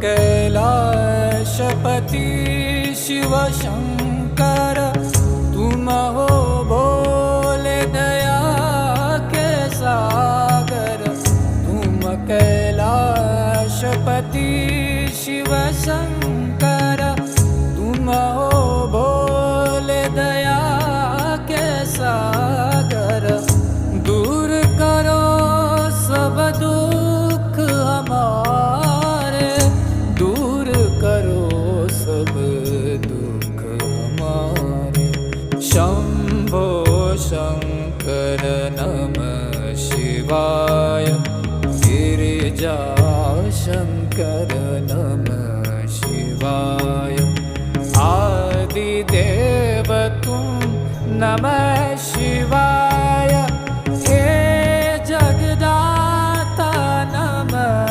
कैलाशपति शिव शंकर, तुम हो भोले दया के सागर। तुम कैलाशपति शिव शंकर, तुम हो भोले दया के सागर। दूर करो सब दुख हमारे, दूर करो सब दुख हमारे। शंभो शंकर नमः शिवाय, गिरिजा शंकर नमः शिवाय। आदिदेव तुम नमः